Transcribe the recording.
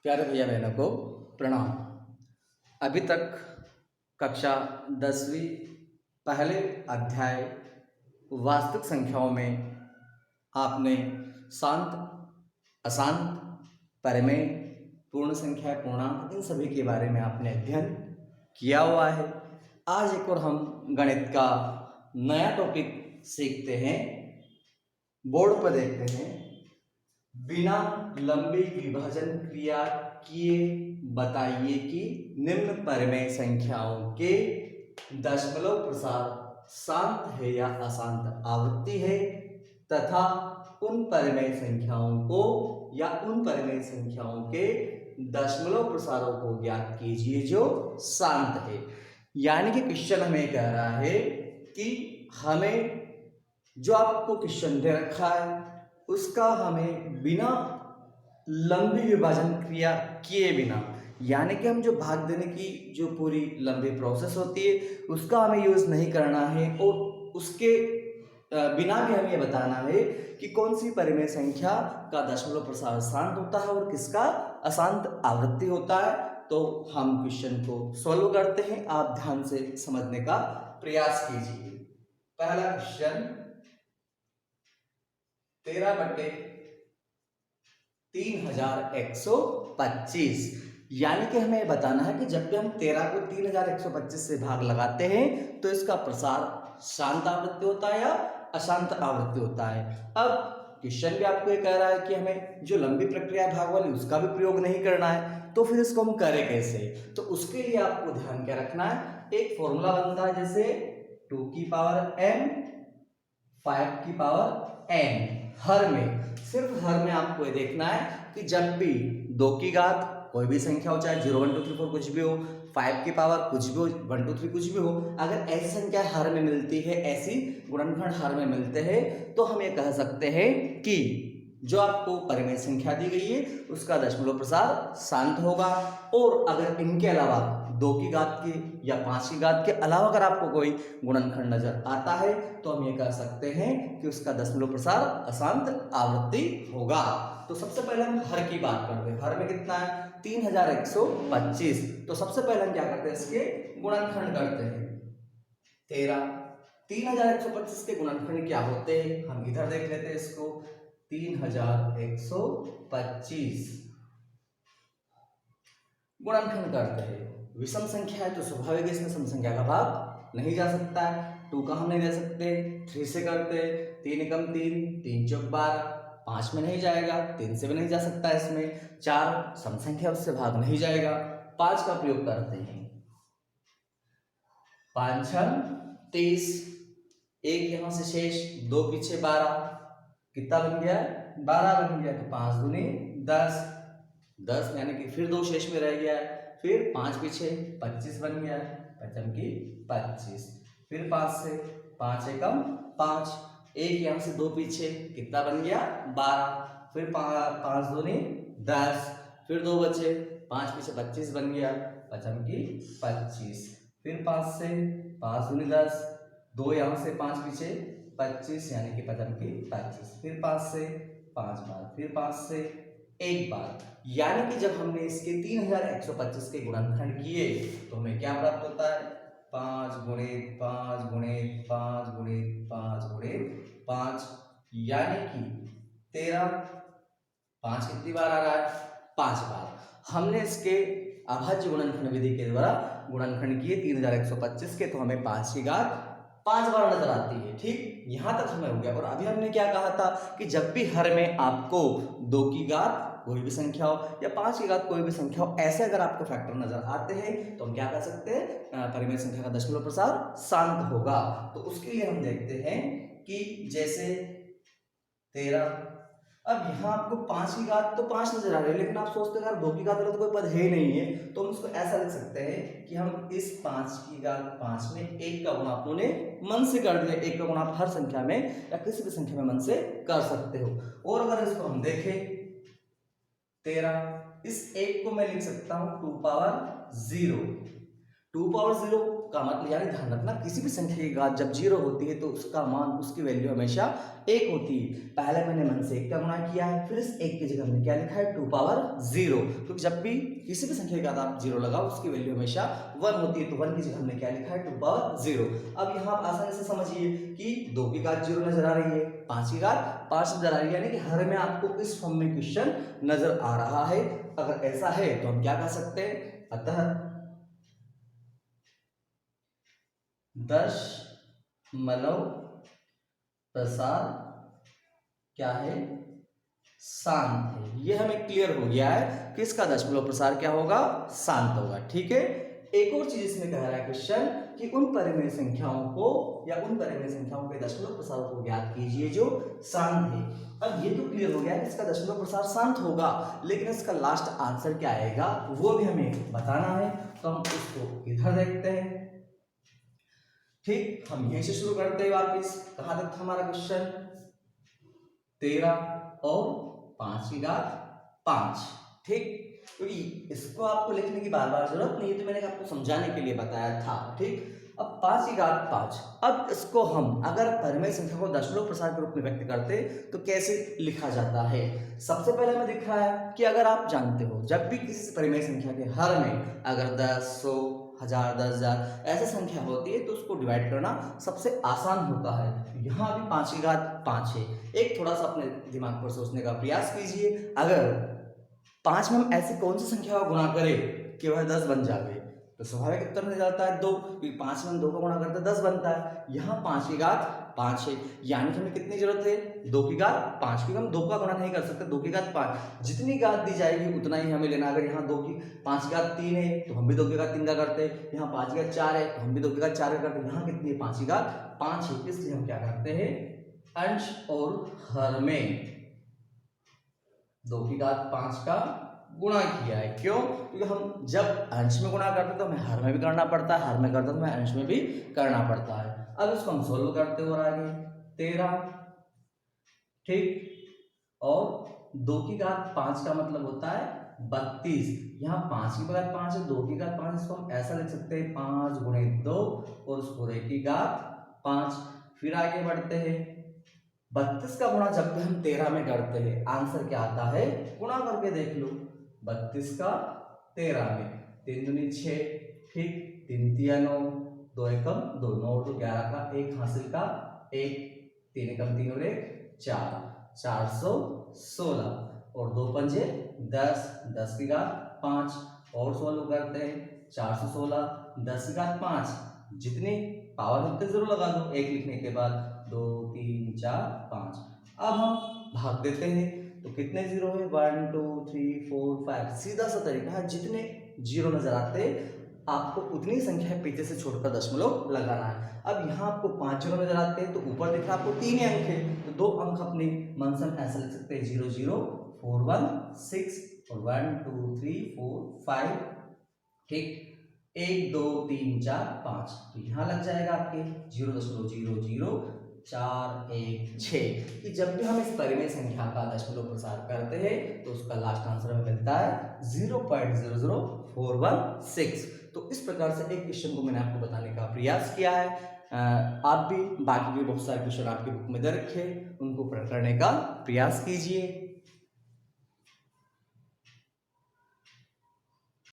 प्यारे भैया बहनों को प्रणाम। अभी तक कक्षा 10वीं पहले अध्याय वास्तविक संख्याओं में आपने शांत, अशांत, परिमेय, पूर्ण संख्या, पूर्णांक, इन सभी के बारे में आपने अध्ययन किया हुआ है। आज एक और हम गणित का नया टॉपिक सीखते हैं। बोर्ड पर देखते हैं, बिना लंबी विभाजन क्रिया किए बताइए कि निम्न परिमेय संख्याओं के दशमलव प्रसार शांत है या अशांत आवृत्ति है, तथा उन परिमेय संख्याओं को या उन परिमेय संख्याओं के दशमलव प्रसारों को ज्ञात कीजिए जो शांत है। यानी कि क्वेश्चन हमें कह रहा है कि हमें जो आपको क्वेश्चन दे रखा है उसका हमें बिना लंबी विभाजन क्रिया किए बिना, यानी कि हम जो भाग देने की जो पूरी लंबी प्रोसेस होती है उसका हमें यूज नहीं करना है, और उसके बिना भी हमें ये बताना है कि कौन सी परिमेय संख्या का दशमलव प्रसार शांत होता है और किसका अशांत आवृत्ति होता है। तो हम क्वेश्चन को सॉल्व करते हैं, आप ध्यान से समझने का प्रयास कीजिए। पहला क्वेश्चन 13/3125, यानी कि हमें बताना है कि जब भी हम 13 को 3125 से भाग लगाते हैं तो इसका प्रसार शांत आवृत्ति होता है या अशांत आवृत्ति होता है। अब क्वेश्चन भी आपको ये कह रहा है कि हमें जो लंबी प्रक्रिया भाग वाली उसका भी प्रयोग नहीं करना है, तो फिर इसको हम करें कैसे? तो उसके लिए आपको ध्यान क्या रखना है, एक फॉर्मूला बनता है जैसे 2 की पावर m 5 की पावर n। हर में, सिर्फ हर में आपको ये देखना है कि जब भी 2 की घात कोई भी संख्या हो, चाहे 0 1 2 3 4 कुछ भी हो, 5 की पावर कुछ भी हो, 1 2 3 कुछ भी हो, अगर ऐसी संख्या हर में मिलती है, ऐसी गुणनखंड हर में मिलते हैं, तो हम ये कह सकते हैं कि जो आपको परिमेय संख्या दी गई है उसका दशमलव प्रसार शांत होगा। और अगर इनके अलावा 2 की घात के या 5 की घात के अलावा अगर आपको कोई गुणनखंड नजर आता है तो हम ये कह सकते हैं कि उसका दशमलव प्रसार अशांत आवृत्ति होगा। तो सबसे पहले हम हर की बात करते हैं। हर में कितना है? 3125। तो सबसे पहले हम क्या करते हैं, इसके गुणनखंड करते हैं। 3125 के गुणनखंड क्या होते हैं, हम इधर देख लेते हैं इसको। 3125 गुणनखंड करते हैं। विषम संख्या है तो स्वाभाविक इसमें सम संख्या का भाग नहीं जा सकता है। 2 का हम नहीं दे सकते, 3 से करते, 3 एकम 3, 3 चौक 12, 5 में नहीं जाएगा, 3 से भी नहीं जा सकता इसमें, 4 सम संख्या उससे भाग नहीं जाएगा, 5 का प्रयोग करते हैं, 5 6 30, 1 यहां से शेष, 2 पीछे 12, कितना बन गया? 12 बन गया। तो 5 दूनी 10, 10 यानी कि फिर 2 शेष में रह गया है, फिर 5 पीछे 25 बन गया है, 5 की 25, फिर 5 से 5 एकम 5, 1 यहाँ से 2 पीछे, कितना बन गया? 12, फिर 5 दूनी 10, फिर 2 बचे, 5 पीछे 25 बन गया, 5 की 25, फिर 5 से 5 दूनी 10, 2 यहाँ से 5 पीछे 25 यानी कि 5 की 25, फिर 5 से 5 बार, फिर 5 से 1 बार, यानी कि जब हमने इसके 3125 के गुणनखंड किए तो हमें क्या प्राप्त होता है? 5 गुणित 5 गुणित 5 गुणित 5 गुणित 5, यानी कि 13, 5 कितनी बार आ रहा है? 5 बार। हमने इसके अभाज्य गुणनखंड विधि के द्वारा गुणनखंड किए 3125 के, तो हमें 5 की घात 5 बार नजर आती है। ठीक, यहां तक हमें हो गया। और अभी हमने क्या कहा था कि जब भी हर में आपको 2 की घात कोई भी संख्या हो या 5 की घात कोई भी संख्या हो, ऐसे अगर आपको फैक्टर नजर आते हैं तो हम क्या कर सकते हैं, परिमेय संख्या का दशमलव प्रसार शांत होगा। तो उसके लिए हम देखते हैं कि जैसे 13, अब यहाँ आपको 5 की घात तो 5 नजर आ रही है, लेकिन आप सोचते हैं 2 की घात वाला तो कोई पद है ही नहीं है, तो हम इसको ऐसा लिख सकते हैं कि हम इस 5 की घात 5 में 1 का गुणा आपने मन से कर दिया। 1 का गुणा आप हर संख्या में या किसी भी संख्या में मन से कर सकते हो। और अगर इसको हम देखें 13, इस 1 को मैं लिख सकता हूं 2 पावर 0। 2 पावर 0 का मतलब यानी ध्यान रखना, किसी भी संख्या की घात जब 0 होती है तो उसका मान, उसकी वैल्यू हमेशा 1 होती है। पहले मैंने मन से 1 का गुणा किया है, फिर इस 1 की जगह हमने क्या लिखा है 2 पावर 0, क्योंकि जब भी किसी भी संख्या की घात आप 0 लगाओ उसकी वैल्यू हमेशा 1 होती है, तो 1 की जगह हमने क्या लिखा है 2 पावर 0। अब यहाँ आप आसानी से समझिए कि 2 की घात 0 नजर आ रही है, 5 की घात 5 नजर आ रही है, यानी कि हर में आपको इस फॉर्म में क्वेश्चन नजर आ रहा है। अगर ऐसा है तो हम क्या कर सकते हैं, अतः दशमलव प्रसार क्या है, शांत है। ये हमें क्लियर हो गया है कि इसका दशमलव प्रसार क्या होगा, शांत होगा। ठीक है, एक और चीज इसमें कह रहा है क्वेश्चन कि उन परिमेय संख्याओं को या उन परिमेय संख्याओं के दशमलव प्रसार को ज्ञात कीजिए जो शांत है। अब ये तो क्लियर हो गया कि इसका दशमलव प्रसार शांत होगा, लेकिन इसका लास्ट आंसर क्या आएगा वो भी हमें बताना है, तो हम उसको इधर देखते हैं। ठीक, हम यहीं से शुरू करते हैं वापिस। कहां तक था हमारा क्वेश्चन, 13 और 5 की घात 5। ठीक, तो इसको आपको लिखने की बार बार जरूरत नहीं है, तो मैंने आपको समझाने के लिए बताया था। ठीक, अब 5 की घात 5, अब इसको हम अगर परिमेय संख्या को दशमलव प्रसार के रूप में व्यक्त करते तो कैसे लिखा जाता है। सबसे पहले हमें दिख रहा है कि अगर आप जानते हो जब भी किसी परिमेय संख्या के हर में अगर 10, 100, 1000, 10,000 ऐसी संख्या होती है तो उसको डिवाइड करना सबसे आसान होता है। यहाँ भी 5 की घात 5 है। एक थोड़ा सा अपने दिमाग पर सोचने का प्रयास कीजिए, अगर 5 में हम ऐसी कौन सी संख्या का गुणा करें कि वह 10 बन जाए, तो स्वाभाविक उत्तर में जाता है 2, क्योंकि 5 में हम 2 का गुणा करते हैं 10 बनता है। यहाँ 5 की घात 5 है, यानी कि हमें कितनी जरूरत है 2 की घात 5, क्योंकि हम 2 का गुणा नहीं कर सकते, 2 की घात 5 जितनी घात दी जाएगी उतना ही हमें लेना। अगर यहाँ 2 की 5 की घात 3 है तो हम भी 2 की घात 3 का करते हैं, यहाँ 5 की घात 4 है तो हम भी 2 की घात 4 का करते हैं। यहाँ कितनी है 5 की घात 5 है, इसलिए हम क्या करते हैं अंश और हर में 2 की घात 5 का गुणा किया है। क्यों, क्योंकि हम जब अंश में गुणा करते हैं तो हमें हर में भी करना पड़ता है, हर में करते हैं तो हमें अंश में भी करना पड़ता है। अब इसको हम सोल्व करते हुए आगे 13, ठीक, और 2 की घात 5 का मतलब होता है 32। यहाँ 5 की घात 5 है, 2 की घात 5, इसको हम ऐसा लिख सकते हैं 5 गुणे 2 और उस पूरे की घात 5। फिर आगे बढ़ते हैं, 32 का गुणा जब भी हम 13 में करते हैं आंसर क्या आता है, गुणा करके देख लो। 32 का 13 में 3 दूनी 6, ठीक, 3 तिया 9, 2 एकम 2, 9 और 2 11 का 1 हासिल का 1, 3 एकम 3 और 1 4, 416 और 2 पंजे 10, 10 की घात 5 और सोल्व करते हैं 416, 10 की घात 5 जितनी पावर होते जरूर लगा दो एक लिखने के बाद, 2 3 4 5। अब हम भाग देते हैं तो कितने जीरो है 1 2 3 4 5। सीधा सा तरीका है, जितने जीरो नजर आते आपको उतनी संख्या पीछे से छोड़कर दशमलव लगाना है। अब यहाँ आपको 5 जीरो नजर आते हैं तो ऊपर दिख रहा है आपको 3 अंक है, तो 2 अंक अपने मन से ऐसा लिख सकते हैं 0 0 4 1 6 और 1 2 3 4 5, ठीक, 1 2 3 4 5, तो यहाँ लग जाएगा आपके 0.00 4 1 6। कि जब भी हम इस परिमेय संख्या का दशमलव प्रसार करते हैं तो उसका लास्ट आंसर हमें मिलता है 0.00416। तो इस प्रकार से एक क्वेश्चन को मैंने आपको बताने का प्रयास किया है। आप भी बाकी के बहुत सारे क्वेश्चन आपके बुक में दे रखे, उनको करने का प्रयास कीजिए।